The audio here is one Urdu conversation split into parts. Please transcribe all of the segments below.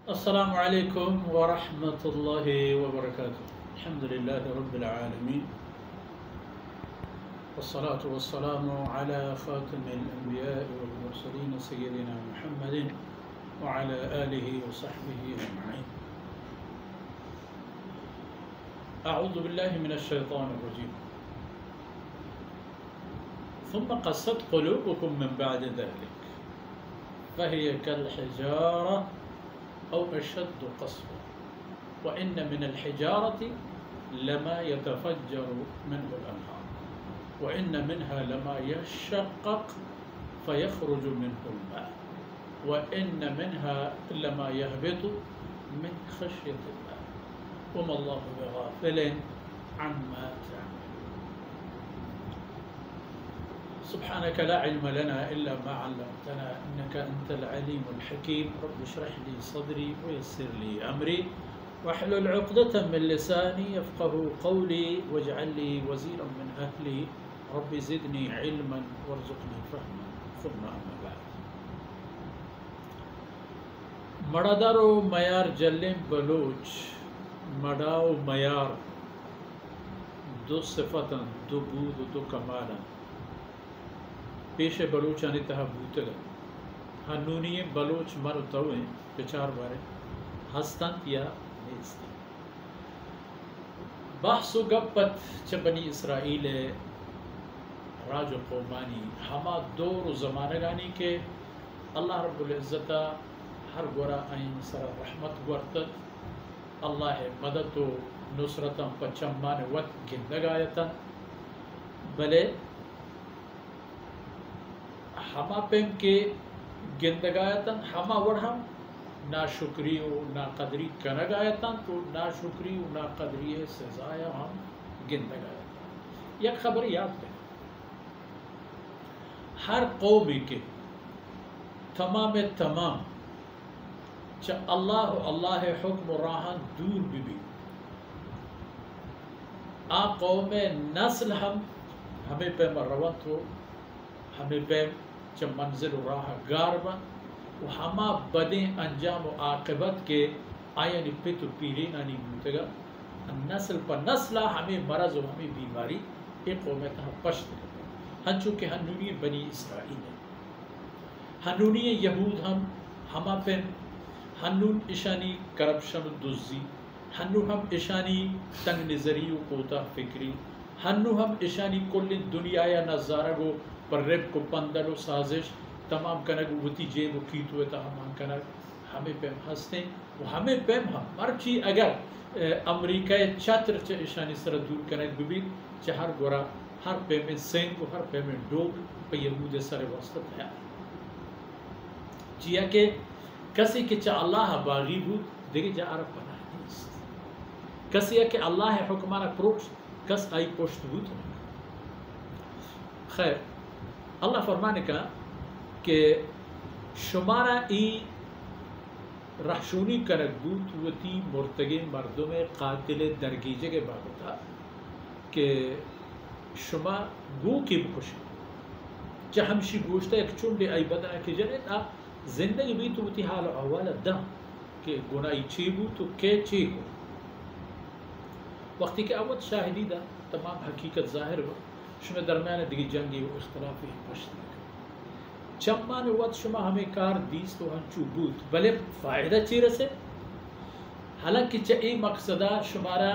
السلام عليكم ورحمة الله وبركاته. الحمد لله رب العالمين، والصلاة والسلام على خاتم الأنبياء والمرسلين سيدنا محمد وعلى آله وصحبه أجمعين. أعوذ بالله من الشيطان الرجيم. ثم قست قلوبكم من بعد ذلك فهي كالحجارة أو أشد قسوة وإن من الحجارة لما يتفجر منه الأنهار وإن منها لما يشقق فيخرج منه الماء وإن منها لما يهبط من خشية الله وما الله بغافل عما تعملون. سبحانك لا علم لنا إلا ما علمتنا إنك أنت العليم الحكيم. رب اشرح لي صدري ويسر لي أمري واحلل عقدة من لساني يفقه قولي واجعل لي وزيرا من أهلي رب زدني علما وارزقني فهما. ثم أما بعد. مڑادارو میار جلم بلوچ مڑاو میار دو صفتا دو بود دو کمالا پیش بلوچانی تہا بوتگا ہنونی بلوچ مرو توئیں بچار بارے ہستند یا نیستند. بحث و گپت چھ بنی اسرائیل راج و قومانی ہما دور و زمانگانی کے اللہ رب العزت ہر گورا این سر رحمت گورتت اللہ مدد و نصرتا پچمان وط گندگایتا بلے ہما پیم کے گندگایتاً ہما ورہم ناشکری و ناقدری کنگایتاً تو ناشکری و ناقدری سزایا ہم گندگایتاً. یک خبر یاد کریں، ہر قومی کے تمام چا اللہ حکم راہن دور بھی آ قوم نسل ہمیں پہ مروت ہو ہمیں پہ چا منزل و راہ گاربا و ہما بدیں انجام و عاقبت کے آئینی پت و پیرین آنی بوتگا نسل پر نسلہ ہمیں مرض و ہمیں بیماری ایک قومیت ہم پشت کرتا ہنچو کہ ہنونی بنی اسرائیل ہے، ہنونی یہود ہما پہ ہنون اشانی کرپشن و دزی، ہنو ہم اشانی تنگ نظری و کوتا فکری، ہنو ہم اشانی کل دنیا یا نظارہ گو پر رب کو پندر و سازش تمام کنگ وتی جیب و کیت ہوئے تا ہم کنگ ہمیں پیم ہستے و ہمیں پیم ہم مرچی اگر امریکہ چتر چا اشانی سر دور کنگ ببین چا ہر گورا ہر پیمن سنگ و ہر پیمن ڈوگ پہ یہود سر وسط ہے چیا کہ کسی کہ چا اللہ باغی بود دیکھ جا عرب پناہ نیست، کسی کہ اللہ حکمانہ پروش کس آئی پوشت بود. خیر اللہ فرمانے کا کہ شمارا ای رحشونی کرک بود وتی مرتگی مردم قاتل درگیجے کے بابتا کہ شما گو کی بکشی چا ہمشی گوشتا ایک چونڈے آئی بدنا کی جنید آپ زندگی بھی تو وتی حال اول دا کہ گناہی چی بود تو کے چی ہو وقتی کہ اول شاہدی دا تمام حقیقت ظاہر ہو شما درمیان دیگی جنگی و اختلافی پشت لگا چمان وقت شما ہمیں کار دیست و ہنچو بود بلے فائدہ چی رسے حالانکہ چاہی مقصدہ شمارا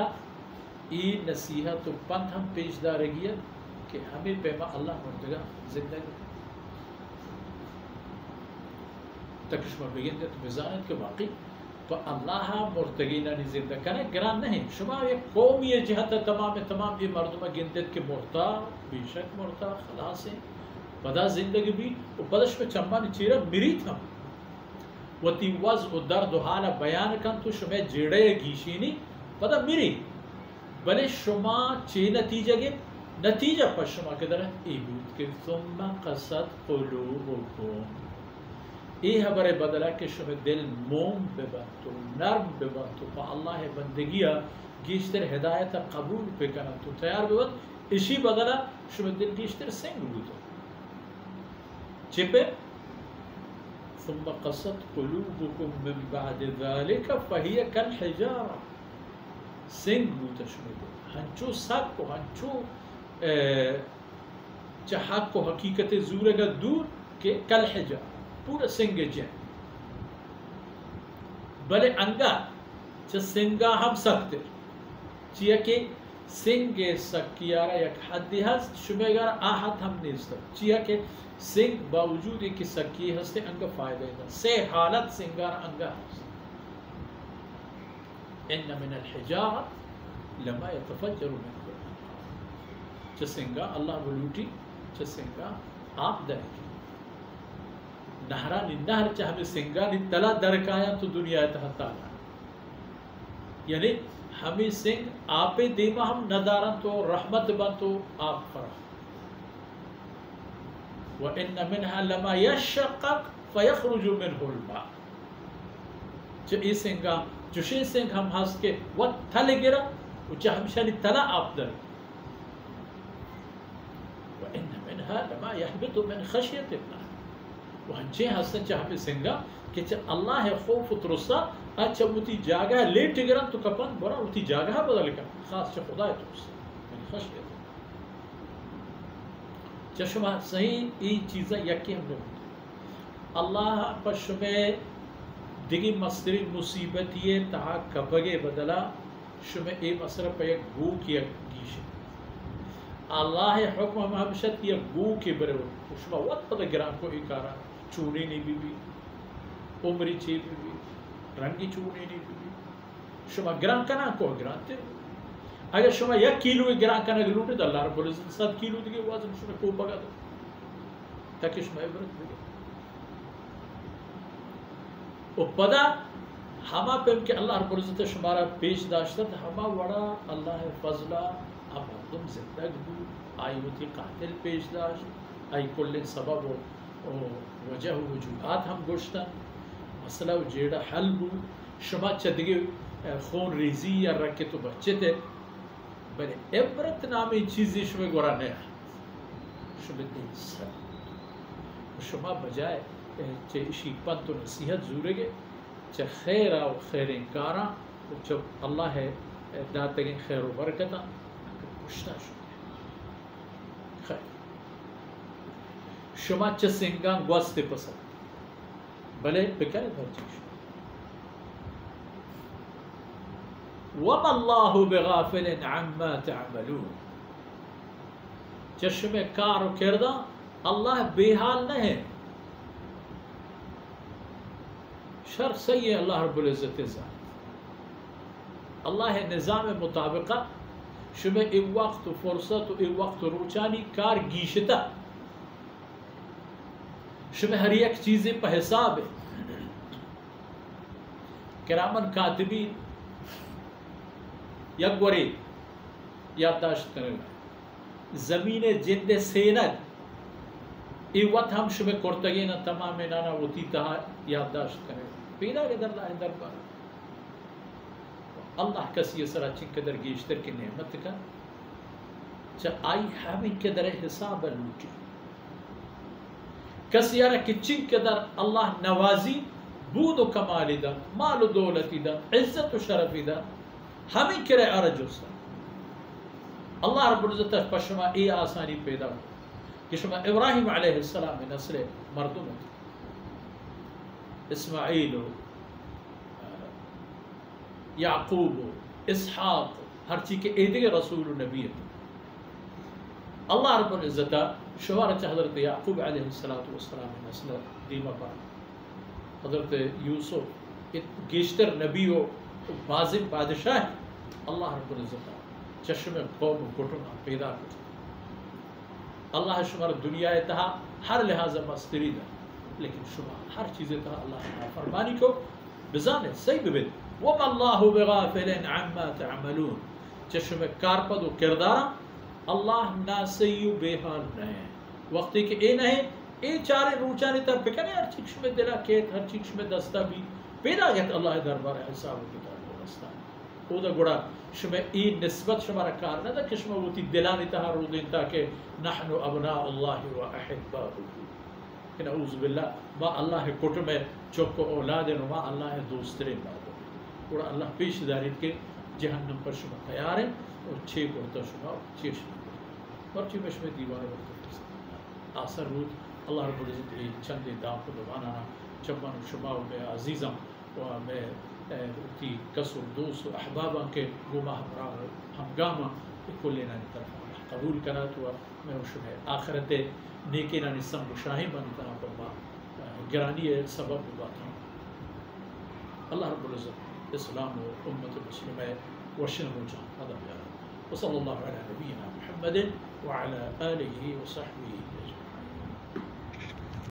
ای نصیحت و پند ہم پیش دارگیت کہ ہمیں پیما اللہ مردگا زندگی تک شما بگن دے تو بزانت کہ واقعی تو اللہ مرتگینانی زندہ کرنے گران نہیں. شما ایک قومی جہت تمام یہ مردمہ گندت کے مرتا بیشک مرتا خلاص ہیں پدا زندگی بھی و پدش میں چمان چیرہ مری تھا و تی وز و درد و حالا بیان کن تو شما جیڑے گیشینی پدا مری بلے شما چی نتیجہ گے نتیجہ پر شما کے در ای بود کہ ثم قصد قلوبکم ای خبر بدلا کہ شما دل موم ببنتو نرم ببنتو پا اللہ بندگیا گیشتر ہدایت قبول پہ کنا تو تیار ببند اسی بدلا شما دل گیشتر سنگ بودو چپے ثم قست قلوبكم من بعد ذلك فهي كالحجارة سنگ بوتا شمیده ہنچو سب کو ہنچو حق کو حقیقت زور کا دور کہ كالحجارة پورا سنگ جن بلے انگا چا سنگا ہم سکتے چیا کہ سنگ سکیارا یک حدی ہست شمیگارا آہت ہم نیستا چیا کہ سنگ باوجود ایک سکی ہستے انگا فائدہ ہے سے حالت سنگارا انگا ہست ان من الحجارة لما يتفجر منه الانهار چا سنگا اللہ بلوٹی چا سنگا آپ درکی نہرانی نہر چاہ ہمیں سنگانی تلا درکایا تو دنیا تحت آنا یعنی ہمیں سنگ آپ دیما ہم ندارن تو رحمت بن تو آپ فرح وَإِنَّ مِنْهَا لَمَا يَشَّقَّقْ فَيَخْرُجُ مِنْهُ الْمَاءُ جو ای سنگا جوشی سنگ ہم ہست کے وہ تھل گرا وہ چاہ ہمشانی تلا آپ در وَإِنَّ مِنْهَا لَمَا يَحْبِطُ مِنْ خَشْيَةِ اللَّهِ وہنچے ہستن چاہ ہمیں سنگا کہ چاہ اللہ خوف ترسا اچھا وہتی جاگہ لیٹ گرن تو کپن برا وہتی جاگہ بدل کر خاص چاہ خدا ترسا من خشیت چاہ شما صحیح ای چیزیں یکی ہم لوگ اللہ پر شما دیگی مستری مصیبت یہ تہا کبگے بدلا شما ای مسئلہ پر یک گو کی گیش اللہ حکم ہم ہمشت یہ گو کی برے ہو شما وقت پتہ گران کو ای کارا چونی نہیں بھی عمری چی بھی رنگی چونی نہیں بھی شما گران کنا کو گران تے اگر شما یک کیلو گران کنا گلوٹے تو اللہ رب العزت 100 کیلو دیگے وزن شما کو بگا دو تاکہ شما عبرت بگے او پدا ہما پہ کہ اللہ رب العزت شمارا پیش داشتا تھا ہما وڑا اللہ فضلہ ہم مردم زندگ بو آئی ہوتی قاتل پیش داشت آئی کل سبب و وجہ و وجوہات ہم گوشتا مسئلہ و جیڑا حل بو شما چدگے خون ریزی یا رکھے تو بچے تھے بلے عبرت نامی چیزی شما گورا نیا شما دل سر شما بجائے چاہے اشی پن تو نصیحت زورے گے چاہے خیرہ و خیر انکارا چاہے اللہ ہے داتے گئے خیر و برکتا اگر کشتا شما خیر شما چاہے سنگان گوستے پسند بلے بکرے بھرچی شما وَمَا اللَّهُ بِغَافِلٍ عَمَّا تَعْمَلُونَ چشم کار و کردہ اللہ بے حال نہ ہے شر صحیح اللہ رب العزت ذات اللہ نظام مطابقہ شما ای وقت و فرصت و ای وقت و روچانی کار گیشتا شما ہر یک چیزیں پہ حساب ہے کرامن کاتبین یک گوری یادداشت کرے گا زمین جند سیند ای وقت ہم شما کرتگی نا تمام نانا وطی تہا یادداشت کرے گا پیدا کے در لائن در پارا اللہ کسی سرا چنک در گیشتر کی نعمت کا چاہ آئی ہمیں کے در حساب لوٹی کسی یارا کی چنک در اللہ نوازی بود و کمالی دا مال و دولتی دا عزت و شرفی دا ہمیں کرے ارجوستا اللہ رب العزت پشما ای آسانی پیدا ہو کہ شما ابراہیم علیہ السلام نسل مردم ہوتی اسماعیل و یعقوب و اسحاق ہر چیز کے ایدے رسول و نبی اللہ رب العزت شوارچ حضرت یعقوب علیہ السلام نسل دیمہ پر حضرت یوسف گیشتر نبی و بازم بادشاہ اللہ رب العزت چشم قوم کٹنا پیدا کرتا اللہ شمار دنیا تہا ہر لحاظ مستری دا لیکن شما ہر چیز تہا اللہ فرمانی کو بزانے صحیح ببید وَمَا اللَّهُ بِغَافِلٍ عَمَّا تَعْمَلُونَ چشم کارپد و کردارا اللہ ناسیو بے حال رہے وقتی کہ اے نہیں اے چارے روچانے تر بکنے ہر چیز میں دلا کیت ہر چیز میں دستا بھی پیدا گیا اللہ دربار حساب و کتاب و رستا او دا گوڑا شما ای نسبت شما را کار نہ دا کہ شما وتی دلانی تہا رو دین تاکہ نحن ابناء اللہ و احباؤہ کہ نعوذ باللہ ما اللہ کٹ میں چوک اولاد نما اللہ دوسترے بابو اور اللہ پیش دارید کے جہنم پر شما تیار ہے اور چھ کرتا شما چھ شما اور چھ میں دیوار وقت آثر رود اللہ رب العزت ای چند دام کو دوانا چمن شما و میں عزیزاں و میں تی کسر دوست و احباباں کے گما ہمراہ ہمگامہ کل نانی طرف قبول کرا تو میں شما آخرت نیکی نانی سم شاہی بنتا پر ما گرانی سبب بات ہوں اللہ رب العزت اسلام و امت مسلمہ وشن موجان هذا بيان وصلى الله على نبينا محمد وعلى آله وصحبه أجمعين.